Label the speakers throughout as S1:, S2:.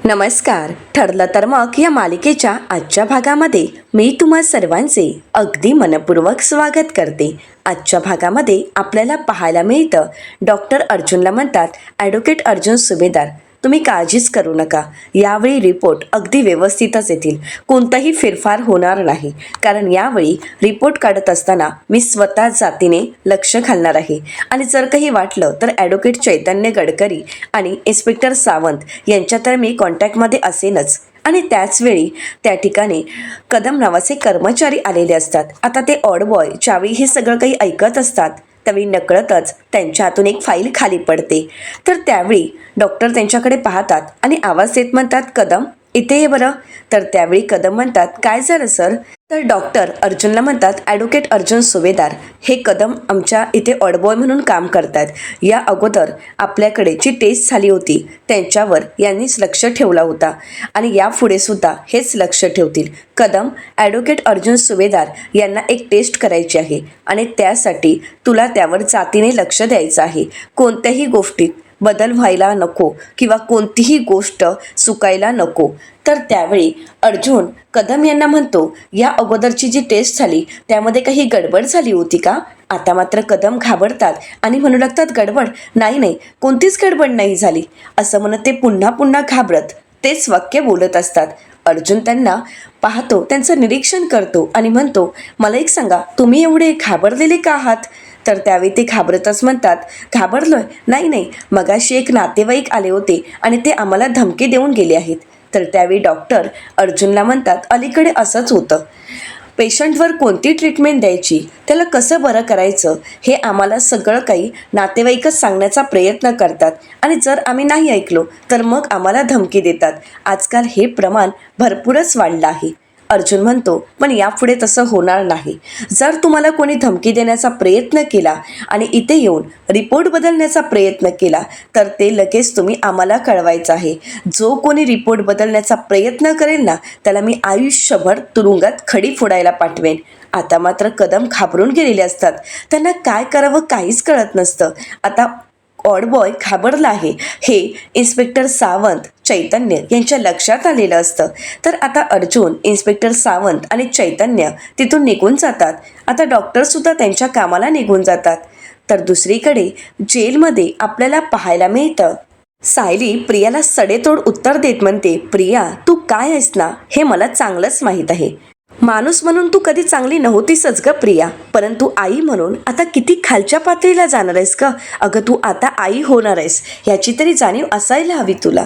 S1: नमस्कार. ठरलं तर मग या मालिकेच्या आजच्या भागामध्ये मी तुम्हा सर्वांचे अगदी मनपूर्वक स्वागत करते. आजच्या भागामध्ये आपल्याला पाहायला मिळतं डॉक्टर अर्जुनला म्हणतात, ॲडव्होकेट अर्जुन सुभेदार, तुम्ही काळजीच करू नका. यावेळी रिपोर्ट अगदी व्यवस्थितच येतील. कोणताही फेरफार होणार नाही. कारण यावेळी रिपोर्ट काढत असताना मी स्वतः जातीने लक्ष घालणार आहे. आणि जर काही वाटलं तर ॲडव्होकेट चैतन्य गडकरी आणि इन्स्पेक्टर सावंत यांच्या तर मी कॉन्टॅक्टमध्ये असेनच. आणि त्याचवेळी त्या ठिकाणी कदम नावाचे कर्मचारी आलेले असतात. आता ते ऑड बॉय ज्यावेळी हे सगळं काही ऐकत असतात त्यावेळी नकळतच त्यांच्या हातून एक फाईल खाली पडते. तर त्यावेळी डॉक्टर त्यांच्याकडे पाहतात आणि आवाज देत म्हणतात, कदम इथे ये बरं. तर त्यावेळी कदम म्हणतात, काय झालं सर? तर डॉक्टर अर्जुनला म्हणतात, ॲडव्होकेट अर्जुन सुभेदार हे कदम आमच्या इथे ऑडबॉय म्हणून काम करतात. या अगोदर आपल्याकडे जी टेस्ट झाली होती त्यांच्यावर यांनीच लक्ष ठेवला होता आणि यापुढे सुद्धा हेच लक्ष ठेवतील. कदम, ॲडव्होकेट अर्जुन सुभेदार यांना एक टेस्ट करायची आहे आणि त्यासाठी तुला त्यावर जातीने लक्ष द्यायचं आहे. कोणत्याही गोष्टीत बदल व्हायला नको किंवा कोणतीही गोष्ट चुकायला नको. तर त्यावेळी अर्जुन कदम यांना म्हणतो, या अगोदरची जी टेस्ट झाली त्यामध्ये काही गडबड झाली होती का? आता मात्र कदम घाबरतात आणि म्हणू लागतात, गडबड नाही, कोणतीच गडबड नाही झाली असं म्हणत ते पुन्हा पुन्हा घाबरत तेच वाक्य बोलत असतात. अर्जुन त्यांना पाहतो, त्यांचं निरीक्षण करतो आणि म्हणतो, मला एक सांगा, तुम्ही एवढे घाबरलेले का आहात? तर त्यावेळी ते घाबरतच म्हणतात, घाबरलोय? नाही, मगाशी एक नातेवाईक आले होते आणि ते आम्हाला धमकी देऊन गेले आहेत. तर त्यावेळी डॉक्टर अर्जुनला म्हणतात, अलीकडे असंच होतं. पेशंटवर कोणती ट्रीटमेंट द्यायची, त्याला कसं बरं करायचं हे आम्हाला सगळं काही नातेवाईकच सांगण्याचा प्रयत्न करतात आणि जर आम्ही नाही ऐकलो तर मग आम्हाला धमकी देतात. आजकाल हे प्रमाण भरपूरच वाढलं आहे. अर्जुन म्हणतो, पण यापुढे तसं होणार नाही. जर तुम्हाला कोणी धमकी देण्याचा प्रयत्न केला आणि इथे येऊन रिपोर्ट बदलण्याचा प्रयत्न केला तर ते लगेच तुम्ही आम्हाला कळवायचं आहे. जो कोणी रिपोर्ट बदलण्याचा प्रयत्न करेल ना त्याला मी आयुष्यभर तुरुंगात खडी फोडायला पाठवेन. आता मात्र कदम घाबरून गेलेले असतात. त्यांना काय करावं काहीच कळत नसतं. आता ऑड बॉय घाबरला आहे हे इन्स्पेक्टर सावंत, चैतन्य यांच्या लक्षात आलेलं असतं. तर आता अर्जुन, इन्स्पेक्टर सावंत आणि चैतन्य तिथून निघून जातात. आता डॉक्टरसुद्धा त्यांच्या कामाला निघून जातात. तर दुसरीकडे जेलमध्ये आपल्याला पाहायला मिळतं, सायली प्रियाला सडेतोड उत्तर देत म्हणते, प्रिया तू काय आहेस ना हे मला चांगलंच माहीत आहे. माणूस म्हणून तू कधी चांगली नव्हतीसच ग प्रिया, परंतु आई म्हणून आता किती खालच्या पातळीला जाणार आहेस ग. अगं तू आता आई होणार आहेस याची तरी जाणीव असायला हवी तुला.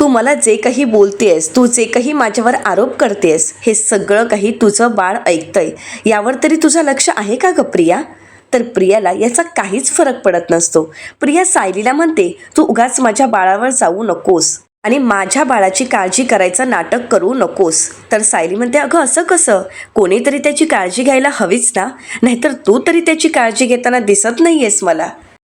S1: तू मला जे काही बोलतेस, तू जे काही माझ्यावर आरोप करतेस हे सगळं काही तुझं बाळ ऐकतंय. यावर तरी तुझं लक्ष आहे का ग प्रिया? तर प्रियाला याचा काहीच फरक पडत नसतो. प्रिया सायलीला म्हणते, तू उगाच माझ्या बाळावर जाऊ नकोस आणि माझ्या बाळाची काळजी करायचं नाटक करू नकोस. तर सायली म्हणते, अगं असं कसं? कोणीतरी त्याची काळजी घ्यायला हवीच ना, नाहीतर तू तरी त्याची काळजी घेताना दिसत नाहीयेस मला.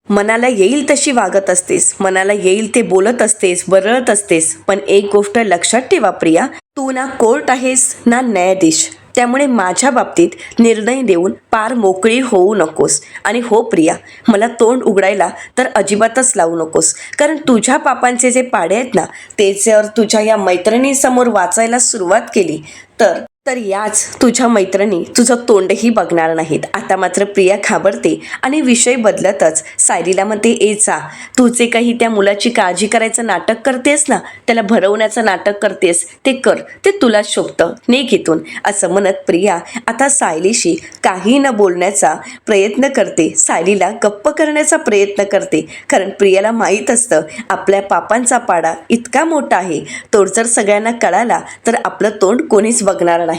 S1: मनाला येईल तशी वागत असतेस, मनाला येईल ते बोलत असतेस, बरळत असतेस. पण एक गोष्ट लक्षात ठेवा प्रिया, तू ना कोर्ट आहेस ना न्यायाधीश. त्यामुळे माझ्या बाबतीत निर्णय देऊन पार मोकळी होऊ नकोस. आणि हो प्रिया, मला तोंड उघडायला तर अजिबातच लावू नकोस. कारण तुझ्या पापांचे जे पाडे आहेत ना ते जर तुझ्या या मैत्रिणीसमोर वाचायला सुरुवात केली तर याच तुझ्या मैत्रिणी तुझं तोंडही बघणार नाहीत. आता मात्र प्रिया घाबरते आणि विषय बदलतच सायलीला म्हणते, ए जा, तू जे काही त्या मुलाची काळजी करायचं नाटक करतेस ना, त्याला भरवण्याचं नाटक करतेस ते कर, ते तुलाच शोभतं, निघ इथून. असं म्हणत प्रिया आता सायलीशी काही न बोलण्याचा प्रयत्न करते, सायलीला गप्प करण्याचा प्रयत्न करते. कारण प्रियाला माहीत असतं आपल्या पापांचा पाडा इतका मोठा आहे, तो जर सगळ्यांना कळाला तर आपलं तोंड कोणीच बघणार नाही.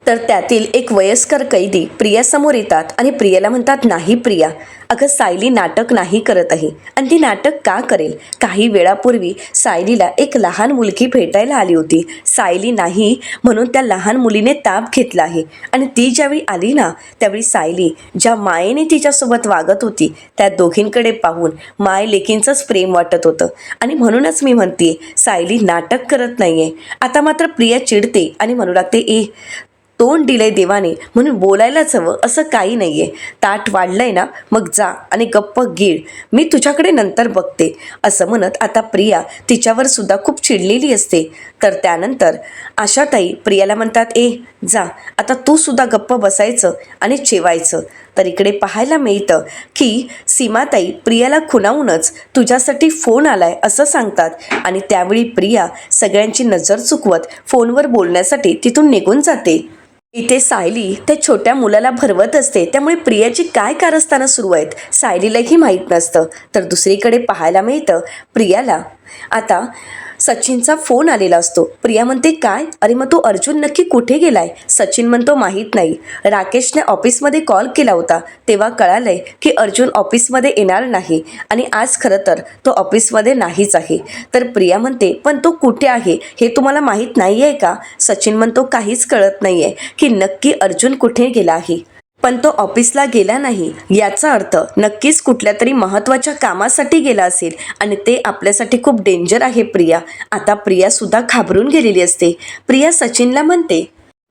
S1: तर त्यातील एक वयस्कर कैदी प्रियासमोर येतात आणि प्रियाला म्हणतात, नाही प्रिया, अगं सायली नाटक नाही करत आहे. आणि ती नाटक का करेल? काही वेळापूर्वी सायलीला एक लहान मुलगी भेटायला आली होती. सायली नाही म्हणून त्या लहान मुलीने ताप घेतला आहे. आणि ती ज्यावेळी आली ना त्यावेळी सायली ज्या मायेने तिच्यासोबत वागत होती त्या दोघींकडे पाहून माय लेकींचंच प्रेम वाटत होतं. आणि म्हणूनच मी म्हणते सायली नाटक करत नाहीये. आता मात्र प्रिया चिडते आणि म्हणू लागते, तोंड दिलंय देवाने म्हणून बोलायलाच हवं असं काही नाही आहे. ताट वाढलंय ना, मग जा आणि गप्प गीळ, मी तुझ्याकडे नंतर बघते असं म्हणत आता प्रिया तिच्यावर सुद्धा खूप चिडलेली असते. तर त्यानंतर आशाताई प्रियाला म्हणतात, ए जा आता तू सुद्धा गप्प बसायचं आणि जेवायचं. तर इकडे पाहायला मिळतं की सीमाताई प्रियाला खुणावूनच तुझ्यासाठी फोन आलाय असं सांगतात आणि त्यावेळी प्रिया सगळ्यांची नजर चुकवत फोनवर बोलण्यासाठी तिथून निघून जाते. इथे सायली त्या छोट्या मुलाला भरवत असते, त्यामुळे प्रियाची काय कारस्थानं सुरू आहेत सायलीलाही माहीत नसतं. तर दुसरीकडे पाहायला मिळतं प्रियाला आता सचिनचा फोन आलेला असतो. प्रिया म्हणते, काय? अरे मग तो अर्जुन नक्की कुठे गेलाय? सचिन म्हणतो, माहीत नाही. राकेशने ऑफिसमध्ये कॉल केला होता तेव्हा कळालंय की अर्जुन ऑफिसमध्ये येणार नाही आणि आज खरं तर तो ऑफिसमध्ये नाहीच आहे. तर प्रिया म्हणते, पण तो कुठे आहे हे तुम्हाला माहीत नाही आहे का? सचिन म्हणतो, काहीच कळत नाही आहे की नक्की अर्जुन कुठे गेला आहे. पण तो ऑफिसला गेला नाही याचा अर्थ नक्कीच कुठल्या तरी महत्त्वाच्या कामासाठी गेला असेल आणि ते आपल्यासाठी खूप डेंजर आहे प्रिया. आता प्रिया सुद्धा घाबरून गेलेली असते. प्रिया सचिनला म्हणते,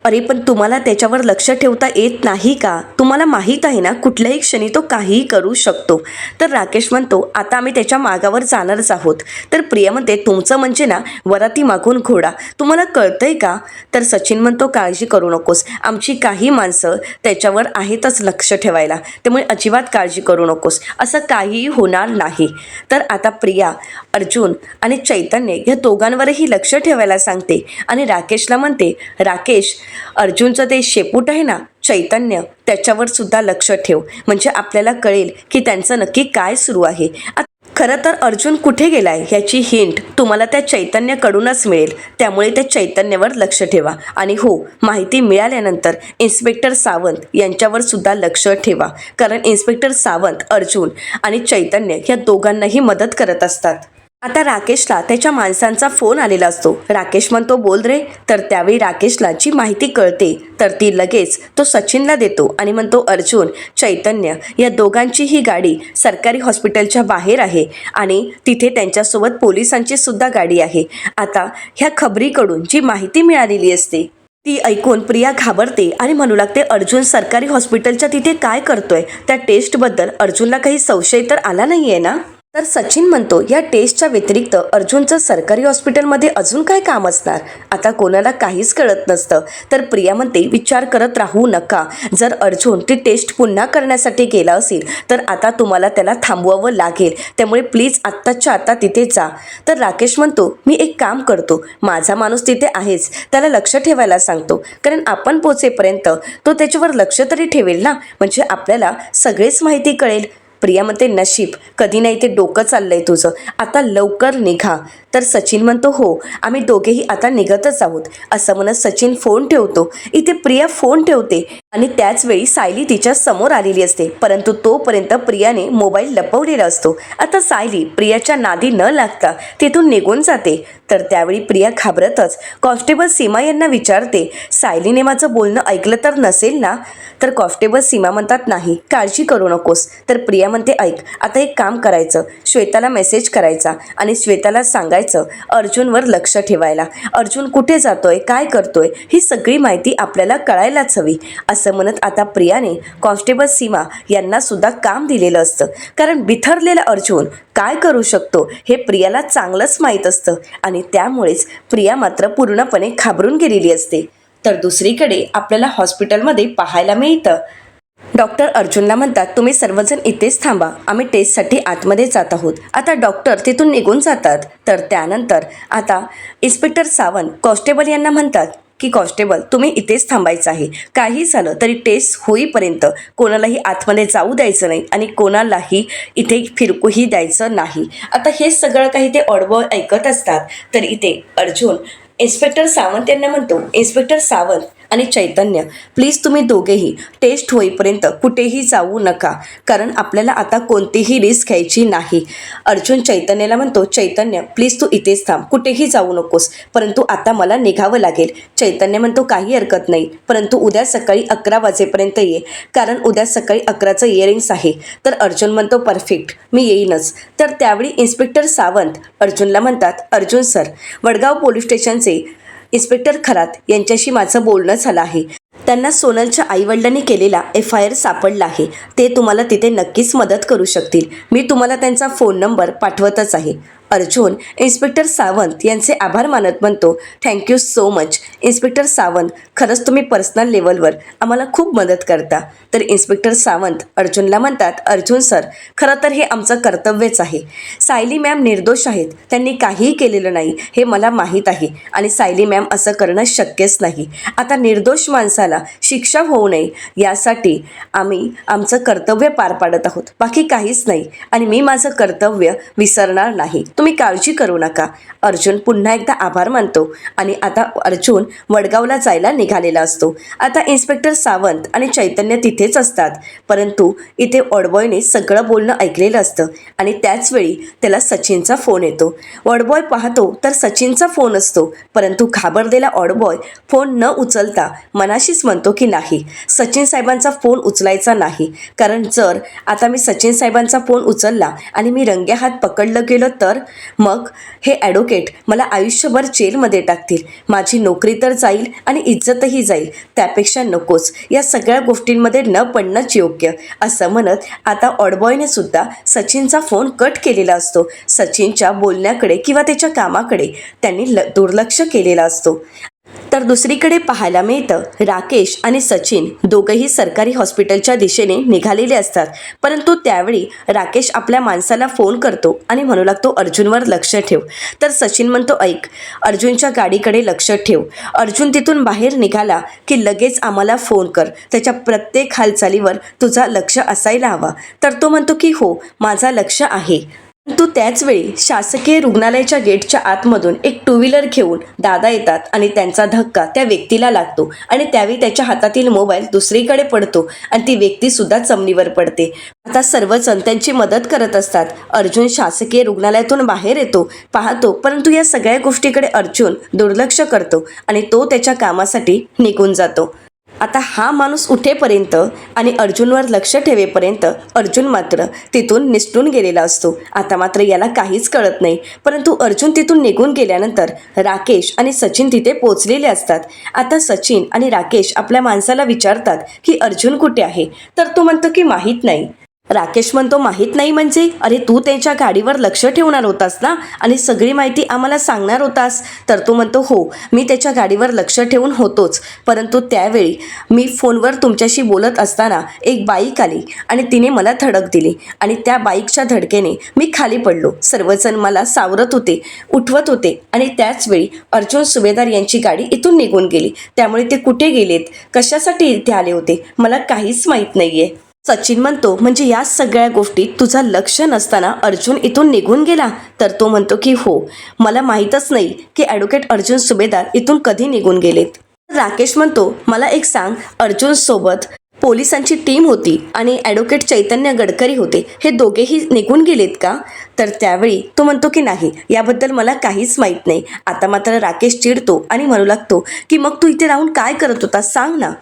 S1: अरे पण तुम्हाला त्याच्यावर लक्ष ठेवता येत नाही का? तुम्हाला माहीत आहे ना कुठल्याही क्षणी तो काहीही करू शकतो. तर राकेश म्हणतो, आता आम्ही त्याच्या मागावर जाणारच आहोत. तर प्रिया म्हणते, तुमचं म्हणजे ना वराती मागून घोडा, तुम्हाला कळतंय का? तर सचिन म्हणतो, काळजी करू नकोस, आमची काही माणसं त्याच्यावर आहेतच लक्ष ठेवायला, त्यामुळे अजिबात काळजी करू नकोस, असं काहीही होणार नाही. तर आता प्रिया अर्जुन आणि चैतन्य या दोघांवरही लक्ष ठेवायला सांगते आणि राकेशला म्हणते, राकेश अर्जुनचं ते शेपूट आहे ना चैतन्य, त्याच्यावर सुद्धा लक्ष ठेव, म्हणजे आपल्याला कळेल की त्यांचं नक्की काय सुरू आहे. खरं तर अर्जुन कुठे गेलाय ह्याची हिंट तुम्हाला त्या चैतन्याकडूनच मिळेल, त्यामुळे त्या चैतन्यावर लक्ष ठेवा. आणि हो, माहिती मिळाल्यानंतर इन्स्पेक्टर सावंत यांच्यावर सुद्धा लक्ष ठेवा, कारण इन्स्पेक्टर सावंत अर्जुन आणि चैतन्य या दोघांनाही मदत करत असतात. आता राकेशला त्याच्या माणसांचा फोन आलेला असतो. राकेश म्हणतो, बोल रे. तर त्यावेळी राकेशला जी माहिती कळते तर ती लगेच तो सचिनला देतो आणि म्हणतो, अर्जुन चैतन्य या दोघांची ही गाडी सरकारी हॉस्पिटलच्या बाहेर आहे आणि तिथे त्यांच्यासोबत पोलिसांची सुद्धा गाडी आहे. आता ह्या खबरीकडून जी माहिती मिळालेली असते ती ऐकून प्रिया घाबरते आणि म्हणू लागते, अर्जुन सरकारी हॉस्पिटलच्या तिथे काय करतोय? त्या टेस्टबद्दल अर्जुनला काही संशय तर आला नाही आहे ना? तर सचिन म्हणतो, या टेस्टच्या व्यतिरिक्त अर्जुनचं सरकारी हॉस्पिटलमध्ये अजून काय काम असणार? आता कोणाला काहीच कळत नसतं. तर प्रिया म्हणते, विचार करत राहू नका, जर अर्जुन ती टेस्ट पुन्हा करण्यासाठी गेला असेल तर आता तुम्हाला त्याला थांबवावं लागेल, त्यामुळे प्लीज आत्ताच्या आत्ता तिथे जा. तर राकेश म्हणतो, मी एक काम करतो, माझा माणूस तिथे आहेच, त्याला लक्ष ठेवायला सांगतो, कारण आपण पोचेपर्यंत तो त्याच्यावर लक्ष तरी ठेवेल ना, म्हणजे आपल्याला सगळीच माहिती कळेल. प्रिया म्हणते, नशीब कधी नाही ते डोकं चाललंय तुझं, आता लवकर निघा. तर सचिन म्हणतो, हो आम्ही दोघेही आता निघतच आहोत. असं म्हणत सचिन फोन ठेवतो. इथे प्रिया फोन ठेवते आणि त्याच वेळी सायली तिच्या समोर आलेली असते, परंतु तोपर्यंत प्रियाने मोबाईल लपवलेला असतो. आता सायली प्रियाच्या नादी न लागता तिथून निघून जाते. तर त्यावेळी प्रिया घाबरतच कॉन्स्टेबल सीमा यांना विचारते, सायलीने माझं बोलणं ऐकलं तर नसेल ना? तर कॉन्स्टेबल सीमा म्हणतात, नाही काळजी करू नकोस. तर प्रिया म्हणते, ऐक आता एक काम करायचं, श्वेताला मेसेज करायचा आणि श्वेताला सांगायचं अर्जुनवर लक्ष ठेवायला, अर्जुन कुठे जातोय काय करतोय ही सगळी माहिती आपल्याला कळायलाच हवी. असं म्हणत आता प्रियाने कॉन्स्टेबल सीमा यांना सुद्धा काम दिलेलं असतं, कारण बिथरलेला अर्जुन काय करू शकतो हे प्रियाला चांगलंच माहीत असतं आणि त्यामुळेच प्रिया मात्र पूर्णपणे घाबरून गेलेली असते. तर दुसरीकडे आपल्याला हॉस्पिटलमध्ये पाहायला मिळतं, डॉक्टर अर्जुनला म्हणतात, तुम्ही सर्वजण इथेच थांबा, आम्ही टेस्टसाठी आतमध्ये जात आहोत. आता डॉक्टर तिथून निघून जातात. तर त्यानंतर आता इन्स्पेक्टर सावंत कॉन्स्टेबल यांना म्हणतात की कॉन्स्टेबल तुम्ही इथेच थांबायचं आहे, काही झालं तरी टेस्ट होईपर्यंत कोणालाही आतमध्ये जाऊ द्यायचं नाही आणि कोणालाही इथे फिरकूही द्यायचं नाही. आता हे सगळं काही ते ऑडबॉय ऐकत असतात. तर इथे अर्जुन इन्स्पेक्टर सावंत यांना म्हणतो, इन्स्पेक्टर सावंत आणि चैतन्य प्लीज तुम्ही दोघेही टेस्ट होईपर्यंत कुठेही जाऊ नका, कारण आपल्याला आता कोणतीही रिस्क घ्यायची नाही. अर्जुन चैतन्याला म्हणतो, चैतन्य प्लीज तू इथेच थांब, कुठेही जाऊ नकोस, परंतु आता मला निघावं लागेल. चैतन्य म्हणतो, काही हरकत नाही, परंतु उद्या सकाळी 11 वाजेपर्यंत ये, कारण उद्या सकाळी 11चं इयरिंग्स आहे. तर अर्जुन म्हणतो, परफेक्ट मी येईनच. तर त्यावेळी इन्स्पेक्टर सावंत अर्जुनला म्हणतात, अर्जुन सर, वडगाव पोलीस स्टेशनचे इन्स्पेक्टर खरात यांच्याशी माझं बोलणं झालं आहे. त्यांना सोनलच्या आईवडिलांनी केलेला FIR सापडला आहे. ते तुम्हाला तिथे नक्कीच मदत करू शकतील. मी तुम्हाला त्यांचा फोन नंबर पाठवतच आहे. अर्जुन इन्स्पेक्टर सावंत यांचे आभार मानत म्हणतो, thank you so much inspector Sawant, खरंच तुम्ही पर्सनल लेवलवर आम्हाला खूप मदत करता. तर इन्स्पेक्टर सावंत अर्जुनला म्हणतात, अर्जुन सर, खरं तर हे आमचं कर्तव्यच आहे. सायली मॅम निर्दोष आहेत, त्यांनी काहीही केलेलं नाही हे मला माहीत आहे आणि सायली मॅम असं करणं शक्यच नाही. आता निर्दोष माणसाला शिक्षा होऊ नये यासाठी आम्ही आमचं कर्तव्य पार पाडत आहोत, बाकी काहीच नाही. आणि मी माझं कर्तव्य विसरणार नाही, तुम्ही काळजी करू नका. अर्जुन पुन्हा एकदा आभार मानतो आणि आता अर्जुन वडगावला जायला निघालेला असतो. आता इन्स्पेक्टर सावंत आणि चैतन्य तिथेच असतात, परंतु इथे ऑडबॉयने सगळं बोलणं ऐकलेलं असतं आणि त्याचवेळी त्याला सचिनचा फोन येतो. ऑडबॉय पाहतो तर सचिनचा फोन असतो, परंतु घाबरलेला ऑडबॉय फोन न उचलता मनाशीच म्हणतो की नाही, सचिन साहेबांचा फोन उचलायचा नाही, कारण जर आता मी सचिन साहेबांचा फोन उचलला आणि मी रंग्या हात पकडलं गेलो तर मग हे ॲडव्होकेट मला आयुष्यभर जेलमध्ये टाकतील, माझी नोकरी तर जाईल आणि इज्जतही जाईल, त्यापेक्षा नकोच, या सगळ्या गोष्टींमध्ये न पडणंच योग्य, असं म्हणत आता ऑडबॉयने सुद्धा सचिनचा फोन कट केलेला असतो. सचिनच्या बोलण्याकडे किंवा त्याच्या कामाकडे त्यांनी दुर्लक्ष केलेला असतो. तर दुसरीकडे पाहायला मिळतं, राकेश आणि सचिन दोघंही सरकारी हॉस्पिटलच्या दिशेने निघालेले असतात, परंतु त्यावेळी राकेश आपल्या माणसाला फोन करतो आणि म्हणू लागतो, अर्जुनवर लक्ष ठेव. तर सचिन म्हणतो, ऐक, अर्जुनच्या गाडीकडे लक्ष ठेव. अर्जुन तिथून बाहेर निघाला की लगेच आम्हाला फोन कर, त्याच्या प्रत्येक हालचालीवर तुझा लक्ष असायला हवा. तर तो म्हणतो की हो, माझा लक्ष आहे. परंतु त्याचवेळी शासकीय रुग्णालयाच्या गेटच्या आतमधून एक टू व्हीलर घेऊन दादा येतात आणि त्यांचा धक्का त्या व्यक्तीला लागतो आणि त्यावेळी त्याच्या हातातील मोबाईल दुसरीकडे पडतो आणि ती व्यक्तीसुद्धा जमिनीवर पडते. आता सर्वजण त्यांची मदत करत असतात. अर्जुन शासकीय रुग्णालयातून बाहेर येतो, पाहतो, परंतु या सगळ्या गोष्टीकडे अर्जुन दुर्लक्ष करतो आणि तो त्याच्या कामासाठी निघून जातो. आता हा माणूस उठेपर्यंत आणि अर्जुनवर लक्ष ठेवेपर्यंत अर्जुन मात्र तिथून निसटून गेलेला असतो. आता मात्र याला काहीच कळत नाही, परंतु अर्जुन तिथून निघून गेल्यानंतर राकेश आणि सचिन तिथे पोचलेले असतात. आता सचिन आणि राकेश आपल्या माणसाला विचारतात की अर्जुन कुठे आहे, तर तो म्हणतो की माहीत नाही. राकेश म्हणतो, माहीत नाही म्हणजे, अरे तू त्यांच्या गाडीवर लक्ष ठेवणार होतास ना आणि सगळी माहिती आम्हाला सांगणार होतास. तर तो म्हणतो, हो, मी त्याच्या गाडीवर लक्ष ठेवून होतोच, परंतु त्यावेळी मी फोनवर तुमच्याशी बोलत असताना एक बाईक आली आणि तिने मला धडक दिली आणि त्या बाईकच्या धडकेने मी खाली पडलो. सर्वजण मला सावरत होते, उठवत होते आणि त्याचवेळी अर्जुन सुभेदार यांची गाडी इथून निघून गेली. त्यामुळे ते कुठे गेलेत, कशासाठी इथे आले होते, मला काहीच माहीत नाहीये. सचिन म्हणतो, म्हणजे या सगळ्या गोष्टीत तुझं लक्ष नसताना अर्जुन इथून निघून गेला. तर तो म्हणतो की हो, मला माहीतच नाही की ॲडव्होकेट अर्जुन सुभेदार इथून कधी निघून गेलेत. राकेश म्हणतो, मला एक सांग, अर्जुन सोबत पोलिसांची टीम होती आणि ॲडव्होकेट चैतन्य गडकरी होते, हे दोघेही निघून गेलेत का? तर त्यावेळी तो म्हणतो की नाही, याबद्दल मला काहीच माहीत नाही. आता मात्र राकेश चिडतो आणि म्हणू लागतो की मग तू इथे राहून काय करत होता, सांग ना.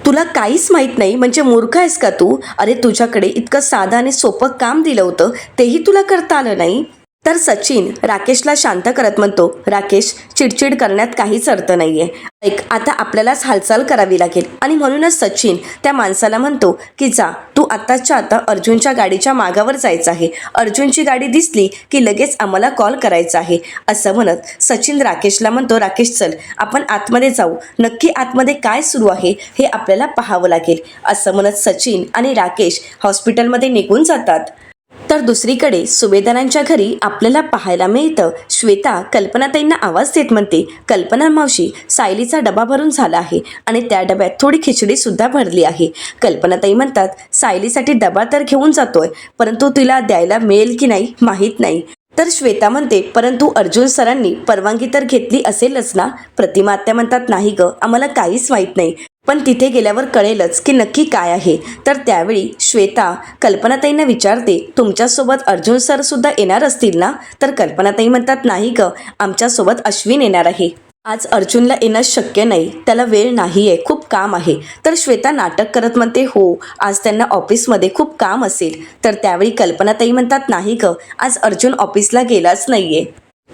S1: तुला काहीच माहीत नाही म्हणजे मूर्ख आहेस का तू? अरे तुझ्याकडे इतकं साधं आणि सोपं काम दिलं होतं, तेही तुला करता आलं नाही. तर सचिन राकेशला शांत करत म्हणतो, राकेश, चिडचिड करण्यात काहीच अर्थ नाहीये. ऐक, आता आपल्यालाच हालचाल करावी लागेल. आणि म्हणूनच सचिन त्या माणसाला म्हणतो की जा, तू आत्ताच्या आता अर्जुनच्या गाडीच्या मागावर जायचं आहे. अर्जुनची गाडी दिसली की लगेच आम्हाला कॉल करायचा आहे. असं म्हणत सचिन राकेशला म्हणतो, राकेश चल, आपण आतमध्ये जाऊ, नक्की आतमध्ये काय सुरू आहे हे आपल्याला पाहावं लागेल. असं म्हणत सचिन आणि राकेश हॉस्पिटलमध्ये निघून जातात. तर दुसरीकडे सुभेदारांच्या घरी आपल्याला पाहायला मिळतं, श्वेता कल्पनाताईंना आवाज देत म्हणते, कल्पना मावशी, सायलीचा डबा भरून झाला आहे आणि त्या डब्यात थोडी खिचडी सुद्धा भरली आहे. कल्पनाताई म्हणतात, सायलीसाठी डबा तर घेऊन जातोय, परंतु तिला द्यायला मिळेल की नाही माहीत नाही. तर श्वेता म्हणते, परंतु अर्जुन सरांनी परवानगी तर घेतली असेलच ना? प्रतिमा आत्या म्हणतात, नाही ग, आम्हाला काहीच माहीत नाही, पण तिथे गेल्यावर कळेलच की नक्की काय आहे. तर त्यावेळी श्वेता कल्पनाताईंना विचारते, तुमच्यासोबत अर्जुन सर सुद्धा येणार असतील ना? तर कल्पनाताई म्हणतात, नाही ग, आमच्यासोबत अश्विन येणार आहे. आज अर्जुनला येणं शक्य नाही, त्याला वेळ नाही आहे, खूप काम आहे. तर श्वेता नाटक करत म्हणते, हो, आज त्यांना ऑफिसमध्ये खूप काम असेल. तर त्यावेळी कल्पनाताई म्हणतात, नाही ग, आज अर्जुन ऑफिसला गेलाच नाहीये.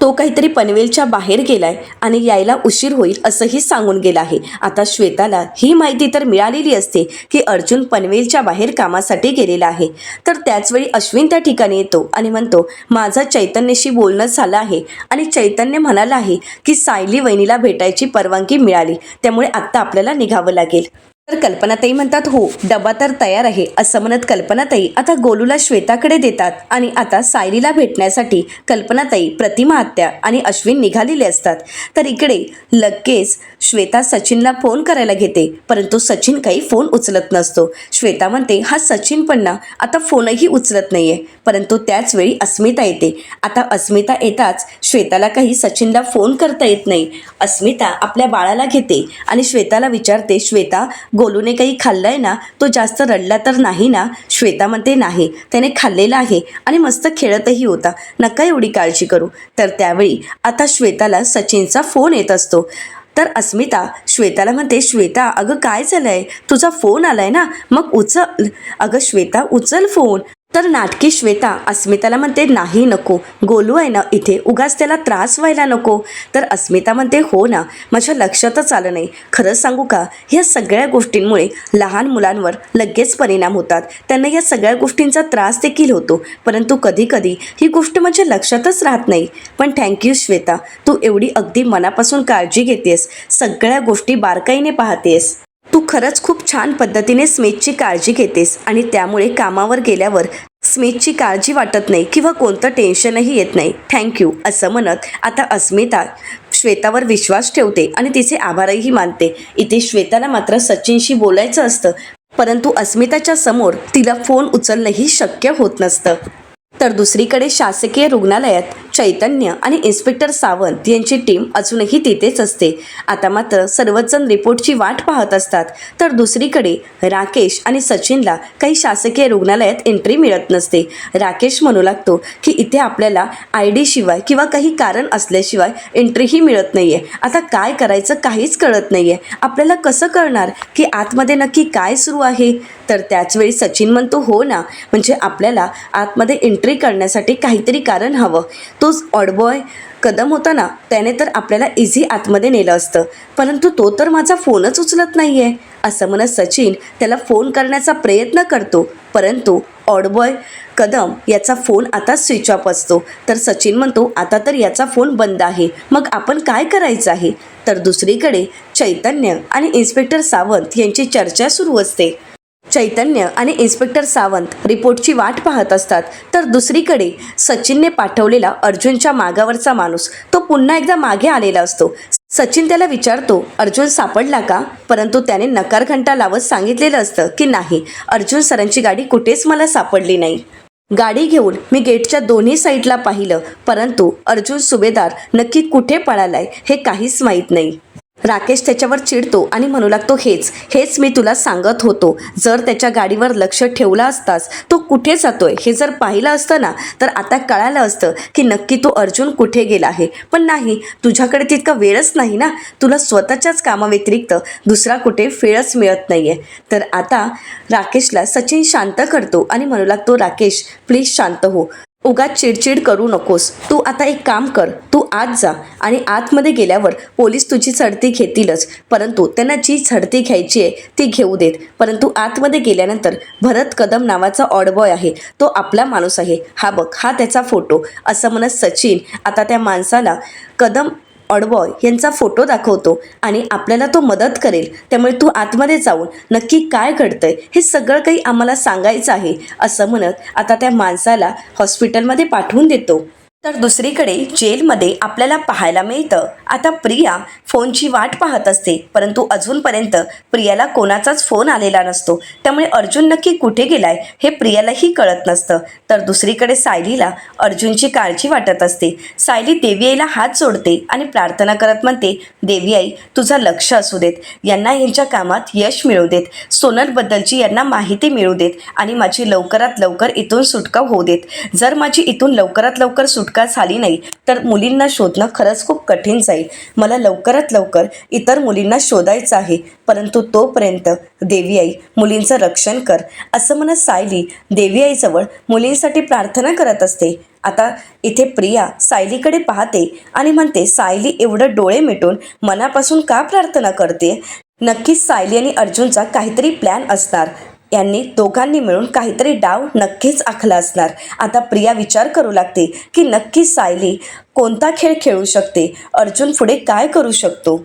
S1: तो काहीतरी पनवेलच्या बाहेर गेलाय आणि यायला उशीर होईल असंही सांगून गेला आहे. आता श्वेताला ही माहिती तर मिळालेली असते की अर्जुन पनवेलच्या बाहेर कामासाठी गेलेला आहे. तर त्याचवेळी अश्विन त्या ठिकाणी येतो आणि म्हणतो, माझं चैतन्यशी बोलणं झालं आहे आणि चैतन्य म्हणाला आहे की सायली वहिनीला भेटायची परवानगी मिळाली, त्यामुळे आत्ता आपल्याला निघावं लागेल. तर कल्पनाताई म्हणतात, हो डबा तर तयार आहे. असं म्हणत कल्पनाताई आता गोलूला श्वेताकडे देतात आणि आता सायलीला भेटण्यासाठी कल्पनाताई, प्रतिमा आत्या आणि अश्विन निघालेले असतात. तर इकडे लगेच श्वेता सचिनला फोन करायला घेते, परंतु सचिन काही फोन उचलत नसतो. श्वेता म्हणते, हा सचिन पण ना आता फोनही उचलत नाहीये. परंतु त्याच वेळी अस्मिता येते. आता अस्मिता येताच श्वेताला काही सचिनला फोन करता येत नाही. अस्मिता आपल्या बाळाला घेते आणि श्वेताला विचारते, श्वेता गोलूने काही खाल्लंय ना, तो जास्त रडला तर नाही ना? श्वेता म्हणते, नाही, त्याने खाल्लेला आहे आणि मस्त खेळतही होता, नका एवढी काळजी करू. तर त्यावेळी आता श्वेताला सचिनचा फोन येत असतो. तर अस्मिता श्वेताला म्हणते, श्वेता अगं काय झालंय, तुझा फोन आलाय ना, मग उचल. अगं श्वेता उचल फोन. तर नाटकी श्वेता अस्मिताला म्हणते, नाही नको, गोलू आहे ना इथे, उगाच त्याला त्रास व्हायला नको. तर अस्मिता म्हणते, हो ना, माझ्या लक्षातच आलं नाही. खरं सांगू का, ह्या सगळ्या गोष्टींमुळे लहान मुलांवर लगेच परिणाम होतात, त्यांना या सगळ्या गोष्टींचा त्रास देखील होतो. परंतु कधीकधी ही गोष्ट माझ्या लक्षातच राहत नाही. पण थँक्यू श्वेता, तू एवढी अगदी मनापासून काळजी घेतेस, सगळ्या गोष्टी बारकाईने पाहतेस. तू खरंच खूप छान पद्धतीने स्मितची काळजी घेतेस आणि त्यामुळे कामावर गेल्यावर स्मितची काळजी वाटत नाही किंवा कोणतं टेन्शनही येत नाही. थँक्यू. असं म्हणत आता अस्मिता श्वेतावर विश्वास ठेवते आणि तिचे आभारही मानते. इथे श्वेताला मात्र सचिनशी बोलायचं असतं, परंतु अस्मिताच्या समोर तिला फोन उचलणंही शक्य होत नसतं. तर दुसरीकडे शासकीय रुग्णालयात चैतन्य आणि इन्स्पेक्टर सावंत यांची टीम अजूनही तिथेच असते. आता मात्र सर्वच जण रिपोर्टची वाट पाहत असतात. तर दुसरीकडे राकेश आणि सचिनला काही शासकीय रुग्णालयात एंट्री मिळत नसते. राकेश म्हणू लागतो की इथे आपल्याला ID शिवाय किंवा काही कारण असल्याशिवाय एंट्रीही मिळत नाहीये. आता काय करायचं काहीच कळत नाहीये. आपल्याला कसं कळणार की आतमध्ये नक्की काय सुरू आहे? तर त्याचवेळी सचिन म्हणतो, हो ना, म्हणजे आपल्याला आतमध्ये एंट्री करण्यासाठी काहीतरी कारण हवं. तोच ऑडबॉय कदम होता ना, त्याने तर आपल्याला इझी आतमध्ये नेलं असतं, परंतु तो तर माझा फोनच उचलत नाही आहे. असं म्हणत सचिन त्याला फोन करण्याचा प्रयत्न करतो, परंतु ऑडबॉय कदम याचा फोन आता स्विच ऑफ असतो. तर सचिन म्हणतो, आता तर याचा फोन बंद आहे, मग आपण काय करायचं आहे? तर दुसरीकडे चैतन्य आणि इन्स्पेक्टर सावंत यांची चर्चा सुरू असते. चैतन्य आणि इन्स्पेक्टर सावंत रिपोर्टची वाट पाहत असतात. तर दुसरीकडे सचिनने पाठवलेला अर्जुनच्या मागावरचा माणूस तो पुन्हा एकदा मागे आलेला असतो. सचिन त्याला विचारतो, अर्जुन सापडला का? परंतु त्याने नकार घंटा लावत सांगितलेलं असतं की नाही, अर्जुन सरांची गाडी कुठेच मला सापडली नाही. गाडी घेऊन मी गेटच्या दोन्ही साईडला पाहिलं, परंतु अर्जुन सुभेदार नक्की कुठे पळालाय हे काहीच माहीत नाही. राकेश त्याच्यावर चिडतो आणि म्हणू लागतो, हेच मी तुला सांगत होतो, जर त्याच्या गाडीवर लक्ष ठेवलं असतास, तो कुठे जातोय हे जर पाहिलं असतं ना, तर आता कळालं असतं की नक्की तो अर्जुन कुठे गेला आहे. पण नाही, तुझ्याकडे तितका वेळच नाही ना, तुला स्वतःच्याच कामाव्यतिरिक्त दुसरा कुठे वेळच मिळत नाहीये. तर आता राकेशला सचिन शांत करतो आणि म्हणू लागतो, राकेश प्लीज शांत हो, उगाच चिडचिड करू नकोस. तू आता एक काम कर, तू आत जा आणि आतमध्ये गेल्यावर पोलीस तुझी झडती घेतीलच, परंतु त्यांना जी झडती घ्यायची आहे ती घेऊ देत. परंतु आतमध्ये गेल्यानंतर भरत कदम नावाचा ऑडबॉय आहे, तो आपला माणूस आहे, हा बघ, हा त्याचा फोटो. असं म्हणत सचिन आता त्या माणसाला कदम ऑडबॉय यांचा फोटो दाखवतो आणि आपल्याला तो मदत करेल, त्यामुळे तू आतमध्ये जाऊन नक्की काय घडतंय हे सगळं काही आम्हाला सांगायचं आहे. असं म्हणत आता त्या माणसाला हॉस्पिटलमध्ये पाठवून देतो. तर दुसरीकडे जेलमध्ये आपल्याला पाहायला मिळतं आता प्रिया फोनची वाट पाहत असते, परंतु अजूनपर्यंत प्रियाला कोणाचाच फोन आलेला नसतो. त्यामुळे अर्जुन नक्की कुठे गेलाय हे प्रियालाही कळत नसतं. तर दुसरीकडे सायलीला अर्जुनची काळजी वाटत असते. सायली देवी आईला हात जोडते आणि प्रार्थना करत म्हणते, देवी आई तुझं लक्ष असू देत, यांना यांच्या कामात यश मिळू देत, सोनलबद्दलची यांना माहिती मिळू देत आणि माझी लवकरात लवकर इथून सुटका होऊ देत. जर माझी इथून लवकरात लवकर सुटका झाली नाही तर मुलींना शोधणं खरंच खूप कठीण जाईल. मला लवकरात लवकर इतर मुलींना शोधायचं आहे, परंतु तोपर्यंत देवी आई मुलींचं रक्षण कर, असं म्हणत सायली देवी आईजवळ मुलींसाठी प्रार्थना करत असते. आता इथे प्रिया सायलीकडे पाहते आणि म्हणते, सायली एवढं डोळे मिटून मनापासून का प्रार्थना करते? नक्कीच सायली आणि अर्जुनचा काहीतरी प्लॅन असणार. यांनी दोघांनी मिळून काहीतरी डाव नक्कीच आखला असणार. आता प्रिया विचार करू लागते की नक्की सायली कोणता खेळ खेळू शकते, अर्जुन पुढे काय करू शकतो.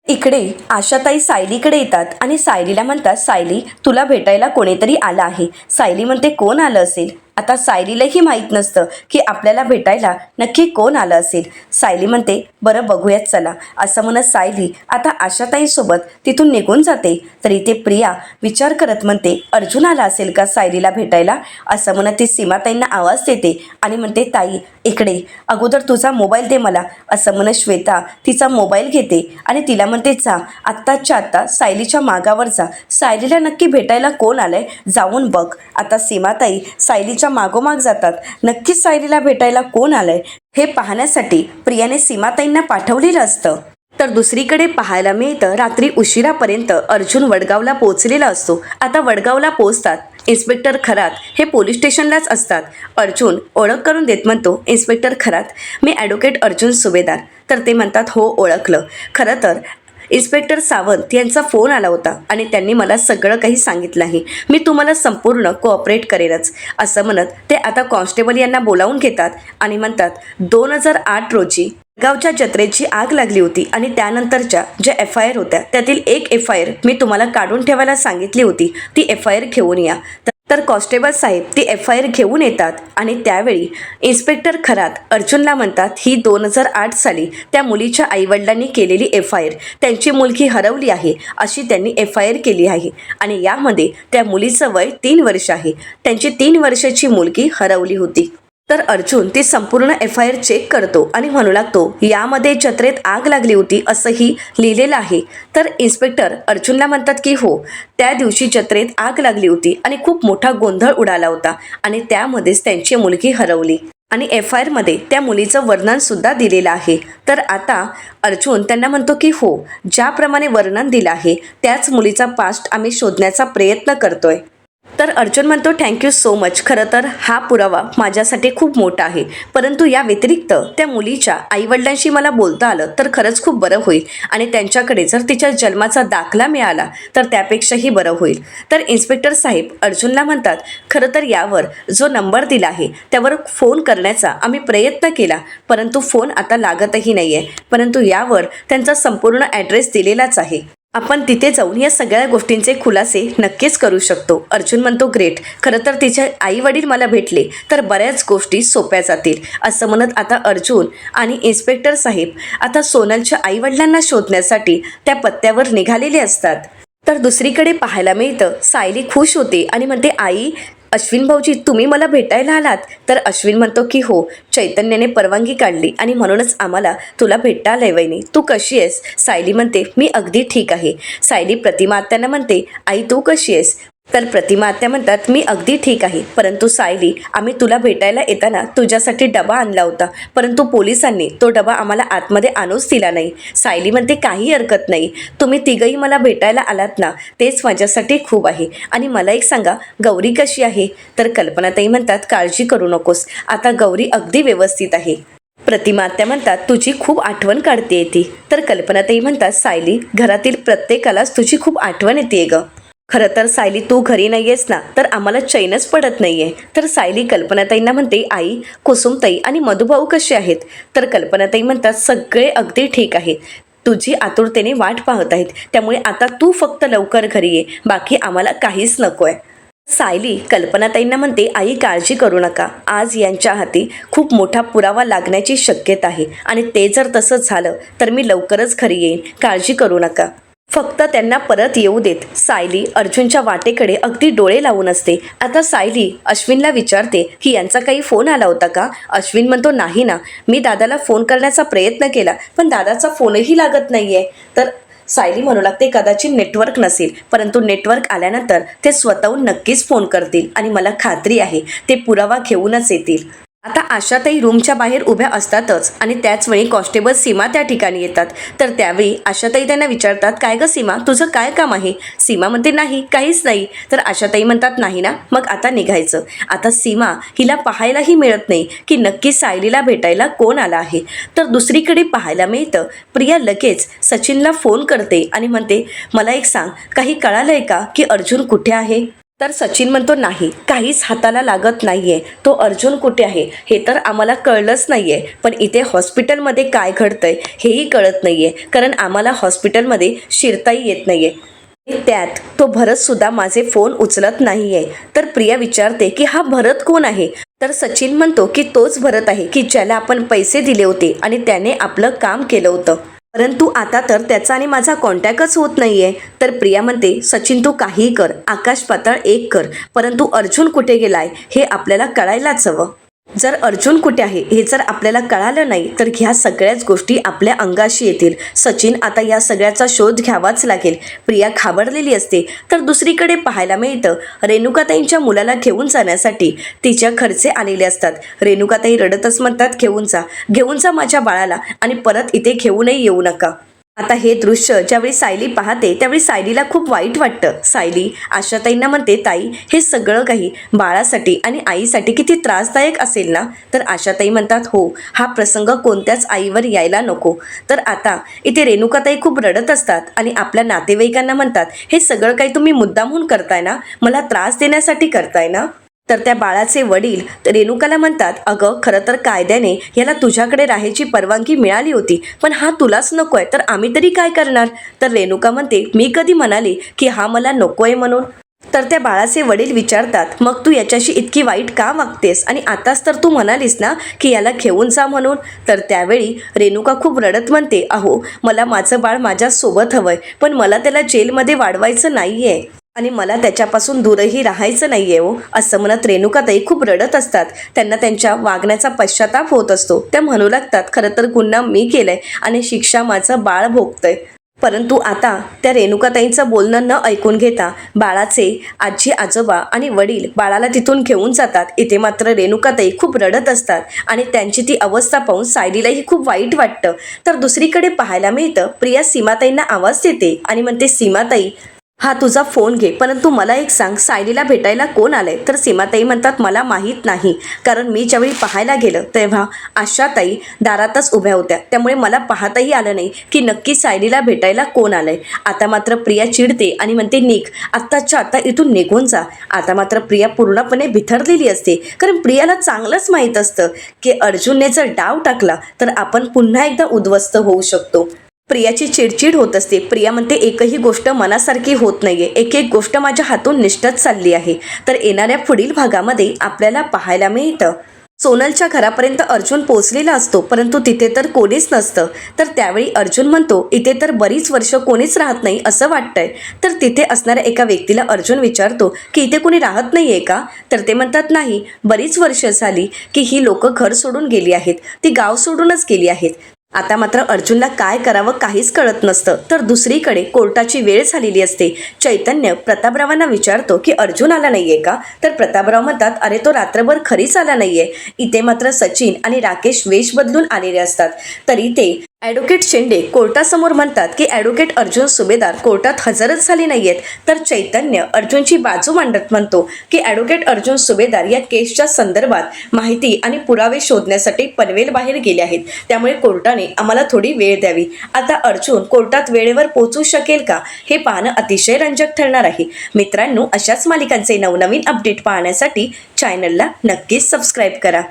S1: इकडे आशाताई सायलीकडे येतात आणि सायलीला म्हणतात, सायली तुला भेटायला कोणीतरी आलं आहे. सायली म्हणते, कोण आलं असेल? आता सायलीलाही माहीत नसतं की आपल्याला भेटायला नक्की कोण आलं असेल. सायली म्हणते, बरं बघूयात चला, असं म्हणत सायली आता आशाताईसोबत तिथून निघून जाते. तर इथे प्रिया विचार करत म्हणते, अर्जुन आला असेल का सायलीला भेटायला? असं म्हणत ती सीमाताईंना आवाज देते आणि म्हणते, ताई इकडे, अगोदर तुझा मोबाईल दे मला. असं म्हणत श्वेता तिचा मोबाईल घेते आणि तिला म्हणते, जा आत्ताच्या आत्ता सायलीच्या मागावर जा, सायलीला नक्की भेटायला कोण आलंय जाऊन बघ. आता सीमाताई सायलीच्या मागोमाग जातात. नक्कीच सायलीला भेटायला कोण आलंय हे पाहण्यासाठी प्रियाने सीमाताईंना पाठवलेलं असतं. तर दुसरीकडे पाहायला मिळतं, रात्री उशिरापर्यंत अर्जुन वडगावला पोहोचलेला असतो. आता वडगावला पोहोचतात. इन्स्पेक्टर खरात हे पोलीस स्टेशनलाच असतात. अर्जुन ओळख करून देत म्हणतो, इन्स्पेक्टर खरात, मी ॲडव्होकेट अर्जुन सुभेदार. तर ते म्हणतात, हो ओळखलं. खरं तर इन्स्पेक्टर सावंत यांचा फोन आला होता आणि त्यांनी मला सगळं काही सांगितलं आहे. मी तुम्हाला संपूर्ण कोऑपरेट करेनच. असं म्हणत ते आता कॉन्स्टेबल यांना बोलावून घेतात आणि म्हणतात, 2008 रोजी गावच्या जत्रेची आग लागली होती आणि त्यानंतरच्या ज्या FIR होत्या त्यातील एक FIR मी तुम्हाला काढून ठेवायला सांगितली होती, ती FIR घेऊन या. तर कॉन्स्टेबल साहेब ती FIR घेऊन येतात आणि त्यावेळी इन्स्पेक्टर खरात अर्जुनला म्हणतात, ही 2008 साली त्या मुलीच्या आईवडिलांनी केलेली FIR, त्यांची मुलगी हरवली आहे अशी त्यांनी FIR केली आहे आणि यामध्ये त्या मुलीचं वय 3 वर्ष आहे. त्यांची 3 वर्षाची मुलगी हरवली होती. तर अर्जुन ती संपूर्ण FIR चेक करतो आणि म्हणू लागतो, यामध्ये जत्रेत आग लागली होती असंही लिहिलेलं आहे. तर इन्स्पेक्टर अर्जुनला म्हणतात की हो, त्या दिवशी जत्रेत आग लागली होती आणि खूप मोठा गोंधळ उडाला होता आणि त्यामध्येच त्यांची मुलगी हरवली आणि FIR मध्ये त्या मुलीचं वर्णन सुद्धा दिलेलं आहे. तर आता अर्जुन त्यांना म्हणतो की हो, ज्याप्रमाणे वर्णन दिलं आहे त्याच मुलीचा पास्ट आम्ही शोधण्याचा प्रयत्न करतोय. तर अर्जुन म्हणतो, थँक्यू सो मच. खरं तर हा पुरावा माझ्यासाठी खूप मोठा आहे, परंतु या व्यतिरिक्त त्या मुलीच्या आईवडिलांशी मला बोलता आलं तर खरंच खूप बरं होईल आणि त्यांच्याकडे जर तिच्या जन्माचा दाखला मिळाला तर त्यापेक्षाही बरं होईल. तर इन्स्पेक्टर साहेब अर्जुनला म्हणतात, खरं तर यावर जो नंबर दिला आहे त्यावर फोन करण्याचा आम्ही प्रयत्न केला, परंतु फोन आता लागतही नाही आहे. परंतु यावर त्यांचा संपूर्ण ॲड्रेस दिलेलाच आहे. आपण तिथे जाऊन या सगळ्या गोष्टींचे खुलासे नक्कीच करू शकतो. अर्जुन म्हणतो, ग्रेट. खरं तर तिचे आई वडील मला भेटले तर बऱ्याच गोष्टी सोप्या जातील. असं म्हणत आता अर्जुन आणि इन्स्पेक्टर साहेब आता सोनलच्या आई वडिलांना शोधण्यासाठी त्या पत्त्यावर निघालेले असतात. तर दुसरीकडे पाहायला मिळतं, सायली खुश होते आणि म्हणते, आई अश्विन भाऊजी तुम्ही मला भेटायला आलात? तर अश्विन म्हणतो की हो, चैतन्याने परवानगी काढली आणि म्हणूनच आम्हाला तुला भेटता आलंय वहिनी. तू कशी आहेस? सायली म्हणते, मी अगदी ठीक आहे. सायली प्रतिमा आत्यांना म्हणते, आई तू कशी आहेस? तर प्रतिमा आत्या म्हणतात, मी अगदी ठीक आहे. परंतु सायली, आम्ही तुला भेटायला येताना तुझ्यासाठी डबा आणला होता, परंतु पोलिसांनी तो डबा आम्हाला आतमध्ये आणूच दिला नाही. सायली म्हणते, काही हरकत नाही, तुम्ही तिघही मला भेटायला आलात ना, तेच माझ्यासाठी खूप आहे. आणि मला एक सांगा, गौरी कशी आहे? तर कल्पनाताई म्हणतात, काळजी करू नकोस, आता गौरी अगदी व्यवस्थित आहे. प्रतिमा आत्या म्हणतात, तुझी खूप आठवण काढते ती. तर कल्पनाताई म्हणतात, सायली, घरातील प्रत्येकालाच तुझी खूप आठवण येते ग. खरं तर सायली तू घरी नाही आहेस ना तर आम्हाला चैनच पडत नाही आहे. तर सायली कल्पनाताईंना म्हणते, आई कुसुमताई आणि मधुभाऊ कसे आहेत? तर कल्पनाताई म्हणतात, सगळे अगदी ठीक आहे, तुझी आतुरतेने वाट पाहत आहेत, त्यामुळे आता तू फक्त लवकर घरी ये, बाकी आम्हाला काहीच नको आहे. सायली कल्पनाताईंना म्हणते, आई काळजी करू नका, आज यांच्या हाती खूप मोठा पुरावा लागण्याची शक्यता आहे आणि ते जर तसं झालं तर मी लवकरच घरी येईन, काळजी करू नका. फक्त त्यांना परत येऊ देत. सायली अर्जुनच्या वाटेकडे अगदी डोळे लावून असते. आता सायली अश्विनला विचारते की यांचा काही फोन आला होता का? अश्विन म्हणतो, नाही ना, मी दादाला फोन करण्याचा प्रयत्न केला पण दादाचा फोनही लागत नाहीये. तर सायली म्हणू लागते, कदाचित नेटवर्क नसेल, परंतु नेटवर्क आल्यानंतर ते स्वतःहून नक्कीच फोन करतील आणि मला खात्री आहे ते पुरावा घेऊनच येतील. आता आशाताई रूमच्या बाहेर उभ्या असतातच आणि त्याच वेळी कॉन्स्टेबल सीमा त्या ठिकाणी येतात. तर त्यावेळी आशाताई त्यांना विचारतात, काय ग सीमा, तुझं काय काम आहे? सीमा म्हणते, नाही काहीच नाही. तर आशाताई म्हणतात, नाही ना, मग आता निघायचं. आता सीमा हिला पाहायलाही मिळत नाही की नक्की सायलीला भेटायला कोण आला आहे. तर दुसरीकडे पाहायला मिळतं, प्रिया लगेच सचिनला फोन करते आणि म्हणते, मला एक सांग, काही कळालंय का की अर्जुन कुठे आहे? तर सचिन म्हणतो, नाही काहीच हाताला लागत नाहीये, तो अर्जुन कुठे आहे हे तर आम्हाला कळलंच नाहीये, पण इथे हॉस्पिटलमध्ये काय घडतंय हेही कळत नाहीये, कारण आम्हाला हॉस्पिटलमध्ये शिरताही येत नाहीये. त्यात तो भरत सुद्धा माझे फोन उचलत नाहीये. तर प्रिया विचारते की हा भरत कोण आहे? तर सचिन म्हणतो की तोच भरत आहे की ज्याला आपण पैसे दिले होते आणि त्याने आपलं काम केलं होतं, परंतु आता तर त्याचा आणि माझा कॉन्टॅक्टच होत नाहीये. तर प्रिया म्हणते, सचिन तू काहीही कर, आकाश पाताळ एक कर, परंतु अर्जुन कुठे गेलाय हे आपल्याला कळायलाच हवं. जर अर्जुन कुठे आहे हे जर आपल्याला कळालं नाही तर ह्या सगळ्याच गोष्टी आपल्या अंगाशी येतील. सचिन आता या सगळ्याचा शोध घ्यावाच लागेल. प्रिया घाबरलेली असते. तर दुसरीकडे पाहायला मिळतं, रेणुकाताईंच्या मुलाला घेऊन जाण्यासाठी तिच्या खर्चे आलेले असतात. रेणुकाताई रडतच म्हणतात, घेऊन जा माझ्या बाळाला आणि परत इथे घेऊनही येऊ नका. आता हे दृश्य ज्यावेळी सायली पाहते त्यावेळी सायलीला खूप वाईट वाटतं. सायली आशाताईंना म्हणते, ताई हे सगळं काही बाळासाठी आणि आईसाठी किती त्रासदायक असेल ना? तर आशाताई म्हणतात, हो, हा प्रसंग कोणत्याच आईवर यायला नको. तर आता इथे रेणुकाताई खूप रडत असतात आणि आपल्या नातेवाईकांना म्हणतात, हे सगळं काही तुम्ही मुद्दामहून करताय ना, मला त्रास देण्यासाठी करताय ना? तर त्या बाळाचे वडील रेणुकाला म्हणतात, अगं खरं तर कायद्याने याला तुझ्याकडे राहायची परवानगी मिळाली होती, पण हा तुलाच नकोय, तर आम्ही तरी काय करणार? तर रेणुका म्हणते, मी कधी म्हणाले की हा मला नकोय म्हणून? तर त्या बाळाचे वडील विचारतात, मग तू याच्याशी इतकी वाईट का वागतेस? आणि आताच तर तू म्हणालीस ना की याला घेऊन जा म्हणून. तर त्यावेळी रेणुका खूप रडत म्हणते, अहो मला माझं बाळ माझ्यासोबत हवंय, पण मला त्याला जेलमध्ये वाढवायचं नाहीये आणि मला त्याच्यापासून दूरही राहायचं नाहीये हो. असं म्हणत रेणुकाताई खूप रडत असतात. त्यांना त्यांच्या वागण्याचा पश्चाताप होत असतो. त्या म्हणू लागतात, खरं तर गुन्हा मी केलाय आणि शिक्षा माझं बाळ भोगतंय. परंतु आता त्या रेणुकाताईंचं बोलणं न ऐकून घेता बाळाचे आजी आजोबा आणि वडील बाळाला तिथून घेऊन जातात. इथे मात्र रेणुकाताई खूप रडत असतात आणि त्यांची ती अवस्था पाहून सायलीलाही खूप वाईट वाटतं. तर दुसरीकडे पाहायला मिळतं, प्रिया सीमाताईंना आवाज देते आणि म्हणते, सीमाताई हा तुझा फोन घे, परंतु मला एक सांग, सायलीला भेटायला कोण आलंय? तर सीमाताई म्हणतात, मला माहीत नाही, कारण मी ज्यावेळी पाहायला गेलं तेव्हा आशाताई दारातच उभ्या होत्या, त्यामुळे मला पाहताही आलं नाही की नक्की सायलीला भेटायला कोण आलंय. आता मात्र प्रिया चिडते आणि म्हणते, निघ, आत्ताच्या आता इथून निघून जा. आता मात्र प्रिया पूर्णपणे बिथरलेली असते, कारण प्रियाला चांगलंच माहीत असतं की अर्जुनने जर डाव टाकला तर आपण पुन्हा एकदा उद्ध्वस्त होऊ शकतो. प्रियाची चिडचिड होत असते. प्रिया म्हणते, एकही गोष्ट मनासारखी होत नाहीये, एक एक गोष्ट माझ्या हातून निष्ठत चालली आहे. तर येणाऱ्या पुढील भागामध्ये आपल्याला पाहायला मिळतं, सोनलच्या घरापर्यंत अर्जुन पोहोचलेला असतो, परंतु तिथे तर कोणीच नसतं. तर त्यावेळी अर्जुन म्हणतो, इथे तर बरीच वर्ष कोणीच राहत नाही असं वाटतंय. तर तिथे असणाऱ्या एका व्यक्तीला अर्जुन विचारतो की इथे कोणी राहत नाहीये का? तर ते म्हणतात, नाही, बरीच वर्ष झाली की ही लोक घर सोडून गेली आहेत, ती गाव सोडूनच गेली आहेत. आता मात्र अर्जुनला काय करावं काहीच कळत नसतं. तर दुसरीकडे कोर्टाची वेळ झालेली असते. चैतन्य प्रतापरावांना विचारतो की अर्जुन आला नाहीये का? तर प्रतापराव म्हणतात, अरे तो रात्रभर खरीच आला नाहीये. इथे मात्र सचिन आणि राकेश वेश बदलून आलेले असतात. तर इथे ॲडव्होकेट शेंडे कोर्टासमोर म्हणतात की ॲडव्होकेट अर्जुन सुभेदार कोर्टात हजरच झाले नाहीयेत. तर चैतन्य अर्जुनची बाजू मांडत म्हणतो की ॲडव्होकेट अर्जुन सुभेदार या केसच्या संदर्भात माहिती आणि पुरावे शोधण्यासाठी पनवेल बाहेर गेले आहेत, त्यामुळे कोर्टाने आम्हाला थोडी वेळ द्यावी. आता अर्जुन कोर्टात वेळेवर पोहोचू शकेल का हे पाहणं अतिशय रंजक ठरणार आहे. मित्रांनो, अशाच मालिकांचे नवनवीन अपडेट पाहण्यासाठी चॅनलला नक्कीच सबस्क्राईब करा.